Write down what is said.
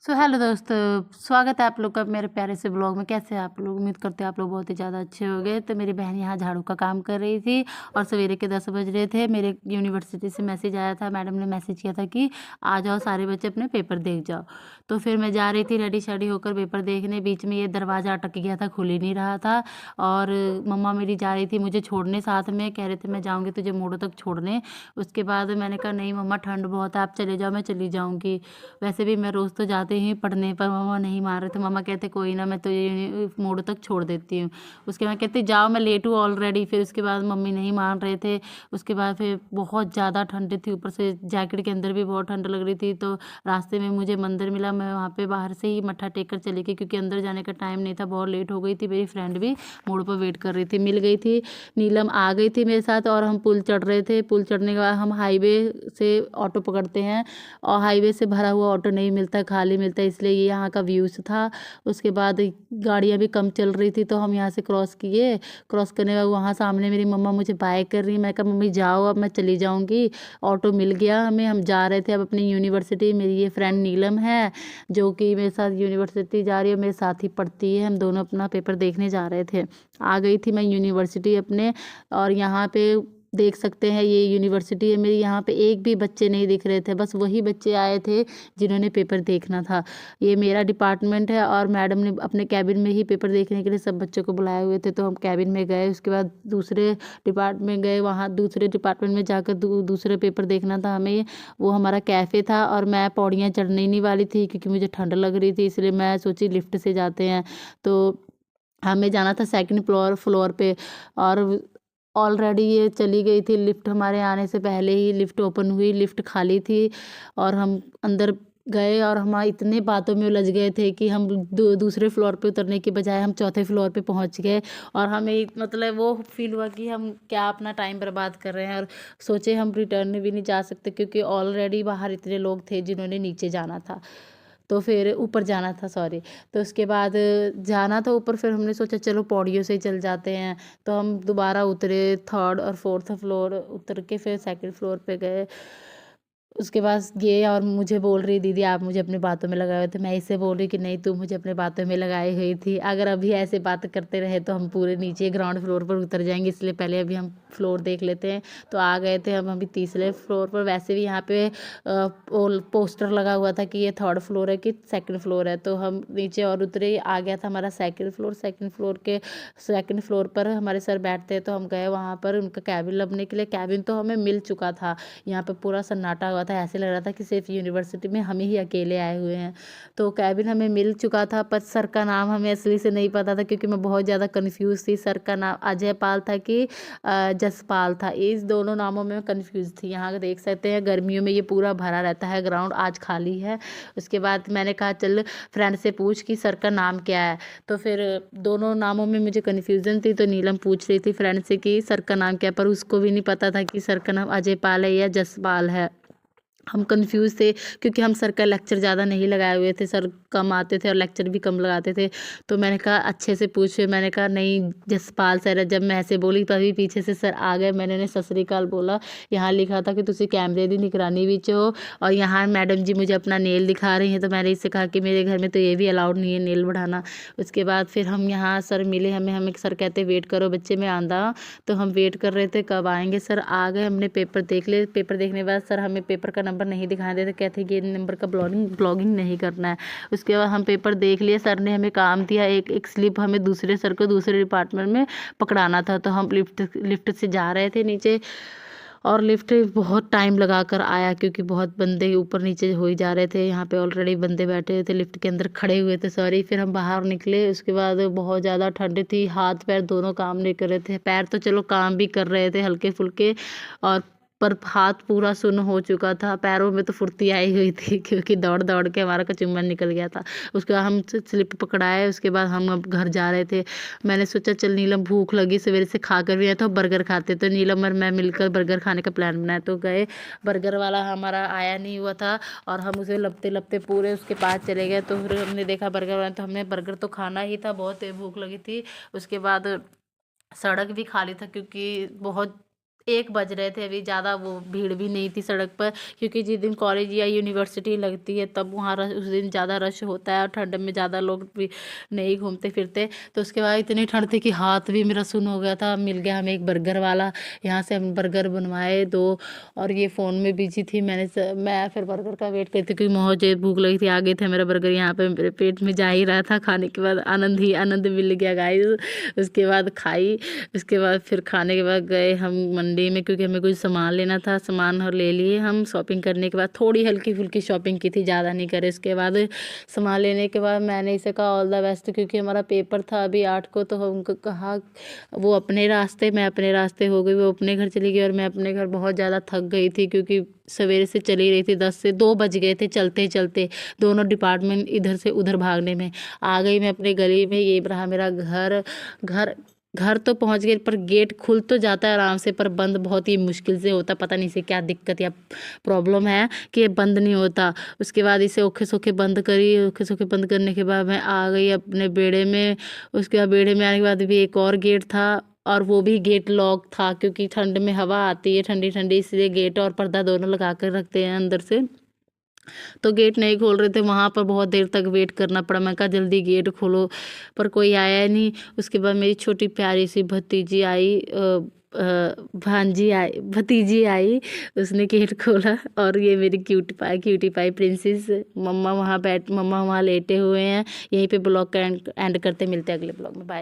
Hello दोस्तों, स्वागत है आप लोग का मेरे प्यारे से ब्लॉग में। कैसे हैं आप लोग? उम्मीद करते हैं आप लोग बहुत ही ज़्यादा अच्छे होंगे। तो मेरी बहन यहाँ झाड़ू का काम कर रही थी और सवेरे के 10 बज रहे थे। मेरे यूनिवर्सिटी से मैसेज आया था, मैडम ने मैसेज किया था कि आ जाओ सारे बच्चे अपने पेपर देख जाओ। तो फिर मैं जा रही थी रेडी शेडी होकर पेपर देखने। बीच में ये दरवाज़ा अटक गया था, खुल ही नहीं रहा था। और मम्मा मेरी जा रही थी मुझे छोड़ने, साथ में कह रहे थे मैं जाऊँगी तुझे मोड़ों तक छोड़ने। उसके बाद मैंने कहा नहीं मम्मा, ठंड बहुत है, आप चले जाओ, मैं चली जाऊँगी। वैसे भी मैं रोज़ तो जाते ही पढ़ने, पर मम्मा नहीं मान रहे थे। मम्मा कहते कोई ना, मैं तो ये मोड़ तक छोड़ देती हूँ। उसके बाद कहते जाओ, मैं लेट हूँ ऑलरेडी। फिर उसके बाद मम्मी नहीं मान रहे थे। उसके बाद फिर बहुत ज़्यादा ठंड थी, ऊपर से जैकेट के अंदर भी बहुत ठंड लग रही थी। तो रास्ते में मुझे मंदिर मिला, मैं वहाँ पे बाहर से ही मत्था टेक कर चली गई, क्योंकि अंदर जाने का टाइम नहीं था, बहुत लेट हो गई थी। मेरी फ्रेंड भी मोड़ पर वेट कर रही थी, मिल गई थी। नीलम आ गई थी मेरे साथ और हम पुल चढ़ रहे थे। पुल चढ़ने के बाद हम हाईवे से ऑटो पकड़ते हैं और हाईवे से भरा हुआ ऑटो नहीं मिलता, खाली मिलता है, इसलिए ये यहाँ का व्यूज़ था। उसके बाद गाड़ियाँ भी कम चल रही थी, तो हम यहाँ से क्रॉस किए। क्रॉस करने के बाद वहाँ सामने मेरी मम्मा मुझे बाय कर रही। मैं कहा मम्मी जाओ, अब मैं चली जाऊँगी। ऑटो मिल गया हमें, हम जा रहे थे अब अपनी यूनिवर्सिटी। मेरी ये फ्रेंड नीलम है जो कि मेरे साथ यूनिवर्सिटी जा रही है, मेरे साथ ही पढ़ती है। हम दोनों अपना पेपर देखने जा रहे थे। आ गई थी मैं यूनिवर्सिटी अपने, और यहाँ पे देख सकते हैं ये यूनिवर्सिटी है मेरी। यहाँ पे एक भी बच्चे नहीं दिख रहे थे, बस वही बच्चे आए थे जिन्होंने पेपर देखना था। ये मेरा डिपार्टमेंट है और मैडम ने अपने कैबिन में ही पेपर देखने के लिए सब बच्चों को बुलाए हुए थे। तो हम कैबिन में गए, उसके बाद दूसरे डिपार्टमेंट गए, वहाँ दूसरे डिपार्टमेंट में जाकर दूसरे पेपर देखना था हमें। वो हमारा कैफ़े था और मैं पौड़ियाँ चढ़ने ही नहीं वाली थी, क्योंकि मुझे ठंड लग रही थी, इसलिए मैं सोची लिफ्ट से जाते हैं। तो हमें जाना था सेकंड फ्लोर फ्लोर पे। और ऑलरेडी ये चली गई थी लिफ्ट, हमारे आने से पहले ही लिफ्ट ओपन हुई, लिफ्ट खाली थी। और हम अंदर गए और हम इतने बातों में उलझ गए थे कि हम दूसरे फ्लोर पे उतरने के बजाय हम चौथे फ्लोर पे पहुंच गए। और हमें मतलब वो फील हुआ कि हम क्या अपना टाइम बर्बाद कर रहे हैं, और सोचे हम रिटर्न भी नहीं जा सकते, क्योंकि ऑलरेडी बाहर इतने लोग थे जिन्होंने नीचे जाना था, तो फिर ऊपर जाना था, सॉरी। तो उसके बाद जाना था ऊपर, फिर हमने सोचा चलो पौड़ियों से ही चल जाते हैं। तो हम दोबारा उतरे, थर्ड और फोर्थ फ्लोर उतर के फिर सेकंड फ्लोर पे गए। उसके बाद ये और मुझे बोल रही दीदी आप मुझे अपनी बातों में लगाए हुए थे। मैं इससे बोल रही कि नहीं तू मुझे अपने बातों में लगाई हुई थी, अगर अभी ऐसे बात करते रहे तो हम पूरे नीचे ग्राउंड फ्लोर पर उतर जाएंगे, इसलिए पहले अभी हम फ्लोर देख लेते हैं। तो आ गए थे हम अभी तीसरे फ्लोर पर। वैसे भी यहाँ पे पोस्टर लगा हुआ था कि ये थर्ड फ्लोर है कि सेकंड फ्लोर है। तो हम नीचे और उतरे, आ गया था हमारा सेकंड फ्लोर। सेकंड फ्लोर पर हमारे सर बैठते हैं, तो हम गए वहाँ पर उनका कैबिन लभने के लिए। कैबिन तो हमें मिल चुका था, यहाँ पे पूरा सन्नाटा हुआ था, ऐसे लग रहा था कि सिर्फ यूनिवर्सिटी में हम ही अकेले आए हुए हैं। तो कैबिन हमें मिल चुका था, पर सर का नाम हमें असली से नहीं पता था, क्योंकि मैं बहुत ज़्यादा कंफ्यूज थी। सर का नाम अजय पाल था कि जसपाल था, इस दोनों नामों में कंफ्यूज थी। यहाँ देख सकते हैं गर्मियों में ये पूरा भरा रहता है ग्राउंड, आज खाली है। उसके बाद मैंने कहा चल फ्रेंड से पूछ कि सर का नाम क्या है। तो फिर दोनों नामों में मुझे कन्फ्यूज़न थी, तो नीलम पूछ रही थी फ्रेंड से कि सर का नाम क्या है, पर उसको भी नहीं पता था कि सर का नाम अजय पाल है या जसपाल है। हम कंफ्यूज थे, क्योंकि हम सर का लेक्चर ज़्यादा नहीं लगाए हुए थे, सर कम आते थे और लेक्चर भी कम लगाते थे। तो मैंने कहा अच्छे से पूछे, मैंने कहा नहीं जसपाल सर है। जब मैं ऐसे बोली तभी पीछे से सर आ गए, मैंने उन्हें सत श्री अकाल बोला। यहाँ लिखा था कि तुसी कैमरे की निगरानी विच हो, और यहाँ मैडम जी मुझे अपना नेल दिखा रही हैं। तो मैंने इससे कहा कि मेरे घर में तो ये भी अलाउड नहीं है नेल बढ़ाना। उसके बाद फिर हम यहाँ सर मिले हमें हमें सर कहते वेट करो बच्चे, मैं आंदा। तो हम वेट कर रहे थे कब आएंगे, सर आ गए। हमने पेपर देख लिए, पेपर देखने के बाद सर हमें पेपर का नंबर नहीं दिखाई देते, कहते कि ये नंबर का ब्लॉगिंग नहीं करना है। उसके बाद हम पेपर देख लिए, सर ने हमें काम दिया, एक एक स्लिप हमें दूसरे सर को दूसरे डिपार्टमेंट में पकड़ाना था। तो हम लिफ्ट से जा रहे थे नीचे, और लिफ्ट बहुत टाइम लगा कर आया, क्योंकि बहुत बंदे ऊपर नीचे हो ही जा रहे थे। यहाँ पे ऑलरेडी बंदे बैठे हुए थे, लिफ्ट के अंदर खड़े हुए थे, सॉरी। फिर हम बाहर निकले, उसके बाद बहुत ज़्यादा ठंड थी, हाथ पैर दोनों काम नहीं कर रहे थे। पैर तो चलो काम भी कर रहे थे हल्के फुल्के, और पर हाथ पूरा सुन्न हो चुका था, पैरों में तो फुर्ती आई हुई थी, क्योंकि दौड़ दौड़ के हमारा कचुम्बन निकल गया था। उसके बाद हम स्लिप पकड़ाए, उसके बाद हम अब घर जा रहे थे। मैंने सोचा चल नीलम भूख लगी, सवेरे से खा कर भी आए तो बर्गर खाते। तो नीलम और मैं मिलकर बर्गर खाने का प्लान बनाया, तो गए। बर्गर वाला हमारा आया नहीं हुआ था, और हम उसे लपते लपते पूरे उसके पास चले गए। तो फिर हमने देखा बर्गर वाला, तो हमने बर्गर तो खाना ही था, बहुत भूख लगी थी। उसके बाद सड़क भी खाली था, क्योंकि बहुत 1 बज रहे थे अभी, ज़्यादा वो भीड़ भी नहीं थी सड़क पर, क्योंकि जिस दिन कॉलेज या यूनिवर्सिटी लगती है तब वहाँ रश, उस दिन ज़्यादा रश होता है और ठंड में ज़्यादा लोग भी नहीं घूमते फिरते। तो उसके बाद इतनी ठंड थी कि हाथ भी मेरा सुन हो गया था। मिल गया हमें एक बर्गर वाला, यहाँ से हम बर्गर बनवाए 2, और ये फ़ोन में बिजी थी। मैं फिर बर्गर का वेट करती क्योंकि मुझे भूख लगी थी। आ गई थे मेरा बर्गर यहाँ पे, मेरे पेट में जा ही रहा था। खाने के बाद आनंद ही आनंद मिल गया गाइस। उसके बाद खाई, उसके बाद फिर खाने के बाद गए हम मंडी में, क्योंकि हमें कुछ सामान लेना था। सामान और ले लिए हम। शॉपिंग करने के बाद थोड़ी हल्की फुल्की शॉपिंग की थी, ज़्यादा नहीं करे। उसके बाद सामान लेने के बाद मैंने इसे कहा ऑल द बेस्ट, क्योंकि हमारा पेपर था अभी 8 को। तो हमको कहा, वो अपने रास्ते, मैं अपने रास्ते हो गई, वो अपने घर चली गई और मैं अपने घर। बहुत ज़्यादा थक गई थी क्योंकि सवेरे से चली रही थी, 10 से 2 बज गए थे चलते चलते, दोनों डिपार्टमेंट इधर से उधर भागने में। आ गई मैं अपने गली में, ये रहा मेरा घर। घर घर तो पहुंच गए, पर गेट खुल तो जाता है आराम से, पर बंद बहुत ही मुश्किल से होता। पता नहीं इसे क्या दिक्कत या प्रॉब्लम है कि ये बंद नहीं होता। उसके बाद इसे औखे सौखे बंद करी। औखे सौखे बंद करने के बाद मैं आ गई अपने बेड़े में। उसके बाद बेड़े में आने के बाद भी एक और गेट था, और वो भी गेट लॉक था, क्योंकि ठंड में हवा आती है ठंडी ठंडी, इसलिए गेट और पर्दा दोनों लगा कर रखते हैं अंदर से। तो गेट नहीं खोल रहे थे, वहाँ पर बहुत देर तक वेट करना पड़ा। मैं कहा जल्दी गेट खोलो, पर कोई आया नहीं। उसके बाद मेरी छोटी प्यारी सी भतीजी आई, भांजी आई, भतीजी आई, उसने गेट खोला। और ये मेरी क्यूटी पाई प्रिंसेस। मम्मा वहाँ लेटे हुए हैं। यहीं पे ब्लॉग का एंड करते, मिलते हैं अगले ब्लॉग में। बाय।